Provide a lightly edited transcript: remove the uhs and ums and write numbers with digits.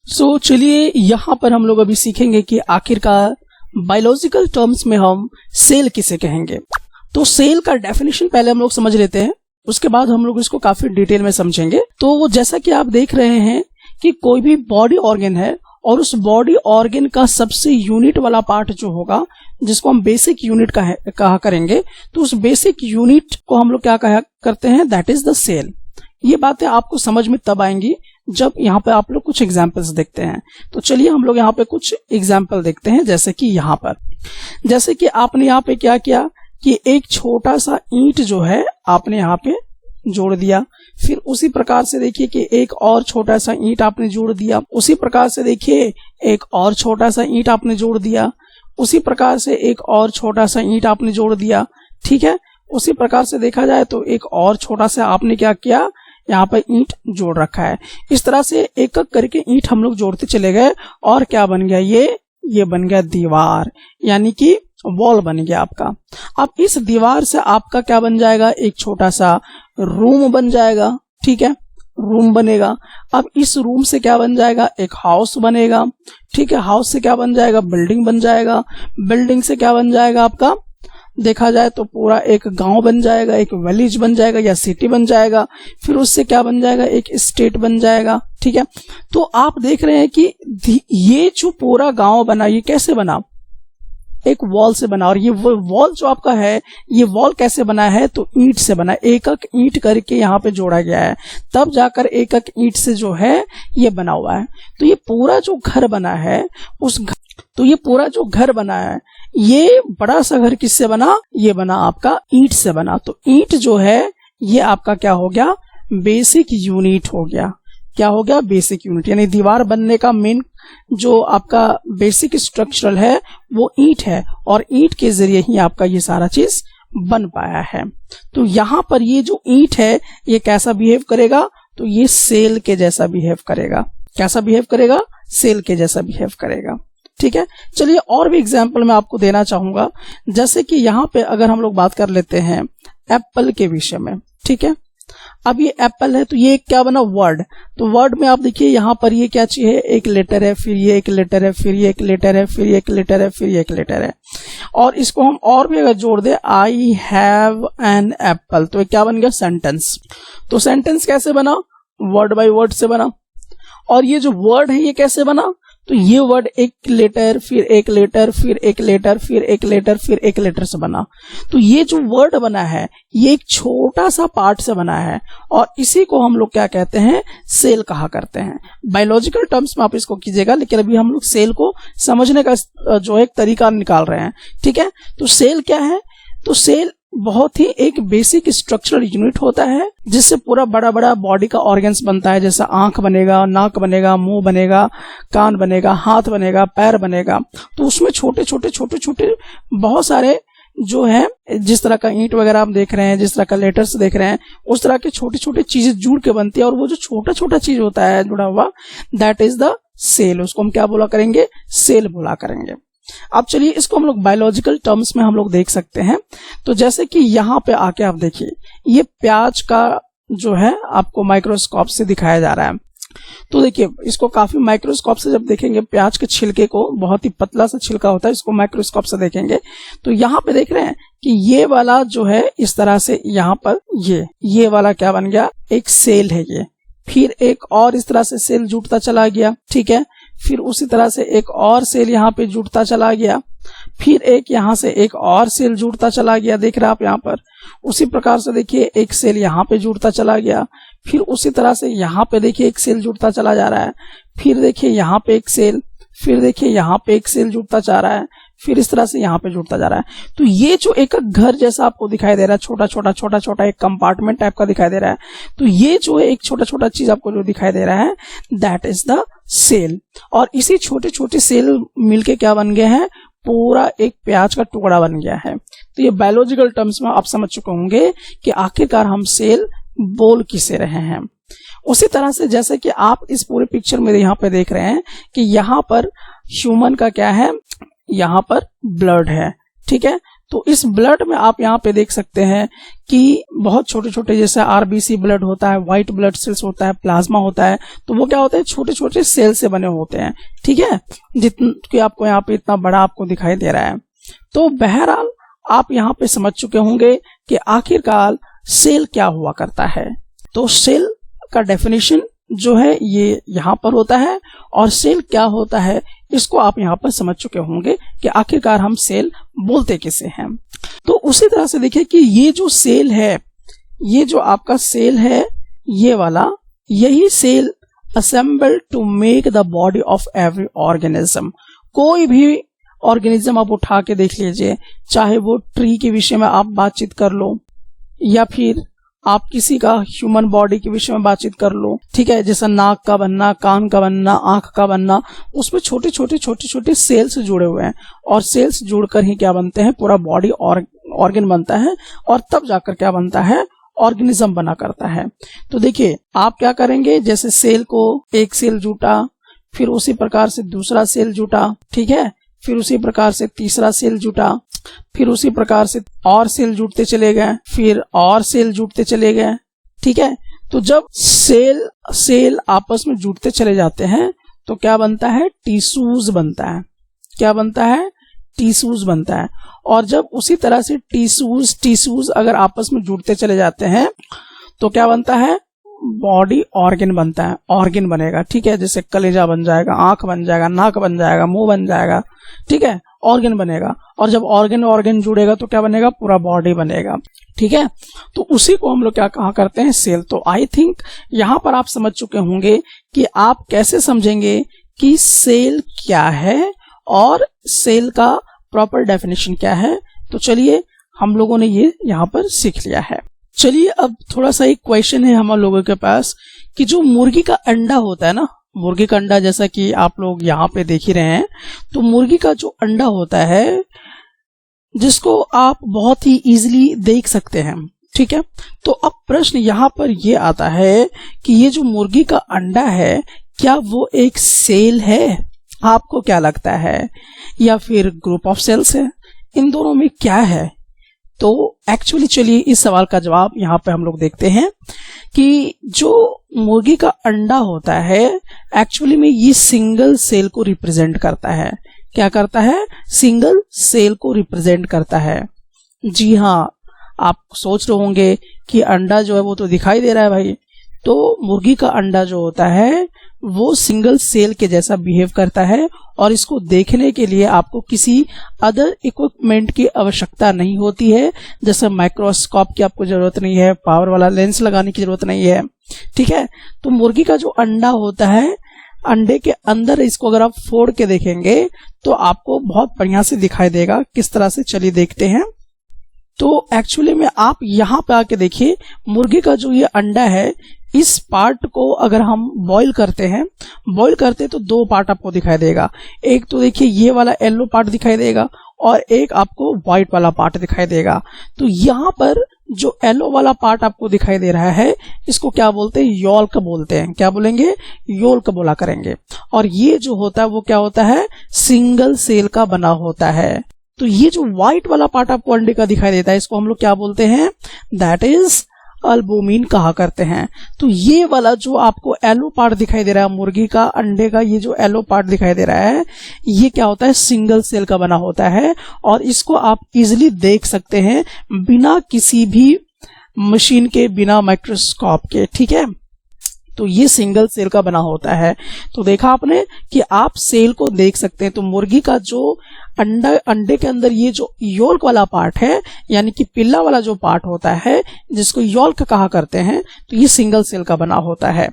सो चलिए यहाँ पर हम लोग अभी सीखेंगे कि आखिरकार बायोलॉजिकल टर्म्स में हम सेल किसे कहेंगे। तो सेल का डेफिनेशन पहले हम लोग समझ लेते हैं, उसके बाद हम लोग इसको काफी डिटेल में समझेंगे। तो जैसा कि आप देख रहे हैं कि कोई भी बॉडी ऑर्गन है और उस बॉडी ऑर्गन का सबसे यूनिट वाला पार्ट जो होगा, जिसको हम बेसिक यूनिट कहा करेंगे, तो उस बेसिक यूनिट को हम लोग क्या कहा करते हैं, दैट इज द सेल। ये बातें आपको समझ में तब आएंगी जब यहाँ पे आप लोग कुछ एग्जाम्पल्स देखते हैं। तो चलिए हम लोग यहाँ पे कुछ एग्जाम्पल देखते हैं। जैसे कि यहाँ पर, जैसे कि आपने यहाँ पे क्या किया कि एक छोटा सा ईंट जो है आपने यहाँ पे जोड़ दिया। फिर उसी प्रकार से देखिए कि एक और छोटा सा ईंट आपने जोड़ दिया। उसी प्रकार से देखिए एक और छोटा सा ईंट आपने जोड़ दिया। उसी प्रकार से एक और छोटा सा ईंट आपने जोड़ दिया। ठीक है, उसी प्रकार से देखा जाए तो एक और छोटा सा आपने क्या किया, यहाँ पर ईंट जोड़ रखा है। इस तरह से एक एक करके ईंट हम लोग जोड़ते चले गए और क्या बन गया, ये बन गया दीवार, यानी कि वॉल बन गया आपका। अब इस दीवार से आपका क्या बन जाएगा, एक छोटा सा रूम बन जाएगा। ठीक है, रूम बनेगा। अब इस रूम से क्या बन जाएगा, एक हाउस बनेगा। ठीक है, हाउस से क्या बन जाएगा, बिल्डिंग बन जाएगा। बिल्डिंग से क्या बन जाएगा आपका, देखा जाए तो पूरा एक गांव बन जाएगा, एक विलेज बन जाएगा या सिटी बन जाएगा। फिर उससे क्या बन जाएगा, एक स्टेट बन जाएगा। ठीक है, तो आप देख रहे हैं कि ये जो पूरा गांव बना, ये कैसे बना, एक वॉल से बना। और ये वॉल जो आपका है, ये वॉल कैसे बना है, तो ईंट से बना। एक एक ईंट करके यहाँ पे जोड़ा गया है, तब जाकर एक एक ईंट से जो है ये बना हुआ है। तो ये पूरा जो घर बना है, ये पूरा जो घर बना है, ये बड़ा सा घर किससे बना, ये बना आपका ईंट से बना। तो ईंट जो है ये आपका क्या हो गया, बेसिक यूनिट हो गया। क्या हो गया, बेसिक यूनिट। यानी दीवार बनने का मेन जो आपका बेसिक स्ट्रक्चरल है वो ईंट है, और ईंट के जरिए ही आपका ये सारा चीज बन पाया है। तो यहाँ पर ये जो ईंट है ये कैसा बिहेव करेगा, तो ये सेल के जैसा बिहेव करेगा। कैसा बिहेव करेगा, सेल के जैसा बिहेव करेगा। ठीक है, चलिए और भी एग्जाम्पल मैं आपको देना चाहूंगा। जैसे कि यहाँ पे अगर हम लोग बात कर लेते हैं एप्पल के विषय में। ठीक है, अब ये एप्पल है तो ये क्या बना, वर्ड। तो वर्ड में आप देखिए यहाँ पर ये क्या चीज है, एक लेटर है, फिर ये एक लेटर है, फिर ये एक लेटर है, फिर ये एक लेटर है, फिर ये एक लेटर है। और इसको हम और भी अगर जोड़ दे, आई हैव एन एप्पल, तो ये क्या बन गया, सेंटेंस। तो सेंटेंस कैसे बना, वर्ड बाय वर्ड से बना। और ये जो वर्ड है ये कैसे बना, तो ये वर्ड एक लेटर, फिर एक लेटर, फिर एक लेटर, फिर एक लेटर, फिर एक लेटर से बना। तो ये जो वर्ड बना है ये एक छोटा सा पार्ट से बना है, और इसी को हम लोग क्या कहते हैं, सेल कहा करते हैं। बायोलॉजिकल टर्म्स में आप इसको कीजिएगा, लेकिन अभी हम लोग सेल को समझने का जो एक तरीका निकाल रहे हैं। ठीक है, तो सेल क्या है, तो सेल बहुत ही एक बेसिक स्ट्रक्चरल यूनिट होता है, जिससे पूरा बड़ा बड़ा बॉडी का ऑर्गन्स बनता है। जैसा आंख बनेगा, नाक बनेगा, मुंह बनेगा, कान बनेगा, हाथ बनेगा, पैर बनेगा। तो उसमें छोटे छोटे बहुत सारे जो है, जिस तरह का ईंट वगैरह आप देख रहे हैं, जिस तरह का लेटर्स देख रहे हैं, उस तरह के छोटे छोटे चीजें जुड़ के बनती है। और वो जो छोटा छोटा चीज होता है जुड़ा हुआ, दैट इज द सेल। उसको हम क्या बोला करेंगे, सेल बोला करेंगे। अब चलिए इसको हम लोग बायोलॉजिकल टर्म्स में हम लोग देख सकते हैं। तो जैसे कि यहाँ पे आके आप देखिए, ये प्याज का जो है आपको माइक्रोस्कोप से दिखाया जा रहा है। तो देखिए इसको काफी माइक्रोस्कोप से जब देखेंगे, प्याज के छिलके को, बहुत ही पतला सा छिलका होता है, इसको माइक्रोस्कोप से देखेंगे तो यहाँ पे देख रहे हैं कि ये वाला जो है इस तरह से यहाँ पर ये वाला क्या बन गया, एक सेल है ये। फिर एक और इस तरह से सेल जुड़ता चला गया। ठीक है, फिर उसी तरह से एक और सेल यहाँ पे जुड़ता चला गया। फिर एक यहाँ से एक और सेल जुड़ता चला गया, देख रहे हैं आप यहाँ पर। उसी प्रकार से देखिए एक सेल यहाँ पे जुड़ता चला गया। फिर उसी तरह से यहाँ पे देखिए एक सेल जुड़ता चला जा रहा है। फिर देखिए यहाँ पे एक सेल, फिर देखिए यहाँ पे एक सेल जुड़ता जा रहा है। फिर इस तरह से यहाँ पे जुड़ता जा रहा है। तो ये जो एक घर जैसा आपको दिखाई दे रहा है, छोटा छोटा एक कंपार्टमेंट टाइप का दिखाई दे रहा है, तो ये जो एक छोटा छोटा चीज आपको जो दिखाई दे रहा है, दैट इज द सेल। और इसी छोटे छोटे सेल मिलके क्या बन गए हैं, पूरा एक प्याज का टुकड़ा बन गया है। तो ये बायोलॉजिकल टर्म्स में आप समझ चुके होंगे कि आखिरकार हम सेल बोल किसे रहे हैं। उसी तरह से जैसे कि आप इस पूरे पिक्चर में यहाँ पे देख रहे हैं कि यहाँ पर ह्यूमन का क्या है, यहाँ पर ब्लड है। ठीक है, तो इस ब्लड में आप यहाँ पे देख सकते हैं कि बहुत छोटे छोटे जैसे आरबीसी ब्लड होता है, व्हाइट ब्लड सेल्स होता है, प्लाज्मा होता है, तो वो क्या होता है, छोटे छोटे सेल से बने होते हैं। ठीक है, जितना कि आपको यहाँ पे इतना बड़ा आपको दिखाई दे रहा है। तो बहरहाल आप यहाँ पे समझ चुके होंगे कि आखिरकार सेल क्या हुआ करता है। तो सेल का डेफिनेशन जो है ये यहाँ पर होता है, और सेल क्या होता है इसको आप यहाँ पर समझ चुके होंगे कि आखिरकार हम सेल बोलते किसे हैं। तो उसी तरह से देखिए कि ये जो सेल है, ये जो आपका सेल है ये वाला, यही cell assembled to make the body of every organism. कोई भी ऑर्गेनिज्म आप उठा के देख लीजिए, चाहे वो ट्री के विषय में आप बातचीत कर लो या फिर आप किसी का ह्यूमन बॉडी के विषय में बातचीत कर लो। ठीक है, जैसा नाक का बनना, कान का बनना, आंख का बनना, उसमें छोटे छोटे सेल्स जुड़े हुए हैं, और सेल्स जुड़कर ही क्या बनते हैं, पूरा बॉडी ऑर्गन बनता है, और तब जाकर क्या बनता है, ऑर्गेनिज्म बना करता है। तो देखिए आप क्या करेंगे, जैसे सेल को एक सेल जुटा, फिर उसी प्रकार से दूसरा सेल जुटा, ठीक है, फिर उसी प्रकार से तीसरा सेल जुटा, फिर उसी प्रकार से और सेल जुड़ते चले गए, फिर और सेल जुड़ते चले गए। ठीक है, तो जब सेल आपस में जुड़ते चले जाते हैं तो क्या बनता है, टिश्यूज बनता है। क्या बनता है, टिश्यूज बनता है। और जब उसी तरह से टिश्यूज अगर आपस में जुड़ते चले जाते हैं तो क्या बनता है, बॉडी ऑर्गन बनता है, ऑर्गन बनेगा। ठीक है, जैसे कलेजा बन जाएगा, आंख बन जाएगा, नाक बन जाएगा, मुंह बन जाएगा। ठीक है, ऑर्गन बनेगा, और जब ऑर्गन जुड़ेगा तो क्या बनेगा, पूरा बॉडी बनेगा। ठीक है, तो उसी को हम लोग क्या कहा करते हैं, सेल। तो आई थिंक यहाँ पर आप समझ चुके होंगे कि आप कैसे समझेंगे कि सेल क्या है और सेल का प्रॉपर डेफिनेशन क्या है। तो चलिए हम लोगों ने ये यहाँ पर सीख लिया है। चलिए अब थोड़ा सा एक क्वेश्चन है हम लोगों के पास कि जो मुर्गी का अंडा होता है ना, मुर्गी का अंडा जैसा कि आप लोग यहाँ पे देख ही रहे हैं, तो मुर्गी का जो अंडा होता है जिसको आप बहुत ही इजीली देख सकते हैं। ठीक है, तो अब प्रश्न यहाँ पर ये आता है कि ये जो मुर्गी का अंडा है क्या वो एक सेल है, आपको क्या लगता है, या फिर ग्रुप ऑफ सेल्स है, इन दोनों में क्या है। तो एक्चुअली चलिए इस सवाल का जवाब यहाँ पे हम लोग देखते हैं कि जो मुर्गी का अंडा होता है एक्चुअली में ये सिंगल सेल को रिप्रेजेंट करता है। क्या करता है, सिंगल सेल को रिप्रेजेंट करता है। जी हाँ, आप सोच रहे होंगे कि अंडा जो है वो तो दिखाई दे रहा है भाई, तो मुर्गी का अंडा जो होता है वो सिंगल सेल के जैसा बिहेव करता है, और इसको देखने के लिए आपको किसी अदर इक्विपमेंट की आवश्यकता नहीं होती है, जैसे माइक्रोस्कोप की आपको जरूरत नहीं है, पावर वाला लेंस लगाने की जरूरत नहीं है। ठीक है, तो मुर्गी का जो अंडा होता है, अंडे के अंदर इसको अगर आप फोड़ के देखेंगे तो आपको बहुत बढ़िया से दिखाई देगा। किस तरह से, चलिए देखते हैं। तो एक्चुअली में आप यहाँ पे आके देखिए, मुर्गी का जो ये अंडा है इस पार्ट को अगर हम बॉईल करते तो दो पार्ट आपको दिखाई देगा। एक तो देखिए ये वाला येलो पार्ट दिखाई देगा, और एक आपको व्हाइट वाला पार्ट दिखाई देगा। तो यहाँ पर जो येलो वाला पार्ट आपको दिखाई दे रहा है इसको क्या बोलते हैं, यॉल्क बोलते हैं। क्या बोलेंगे, यॉल्क बोला करेंगे। और ये जो होता है वो क्या होता है, सिंगल सेल का बना होता है। तो ये जो व्हाइट वाला पार्ट आपको अंडे का दिखाई देता है इसको हम लोग क्या बोलते हैं, दैट इज अल्बुमिन कहा करते हैं। तो ये वाला जो आपको येलो पार्ट दिखाई दे रहा है मुर्गी का अंडे का, ये जो येलो पार्ट दिखाई दे रहा है ये क्या होता है, सिंगल सेल का बना होता है, और इसको आप इजीली देख सकते हैं बिना किसी भी मशीन के, बिना माइक्रोस्कोप के। ठीक है, तो ये सिंगल सेल का बना होता है। तो देखा आपने कि आप सेल को देख सकते हैं। तो मुर्गी का जो अंडे के अंदर ये जो योल्क वाला पार्ट है, यानी कि पिल्ला वाला जो पार्ट होता है जिसको योल्क कहा करते हैं, तो ये सिंगल सेल का बना होता है।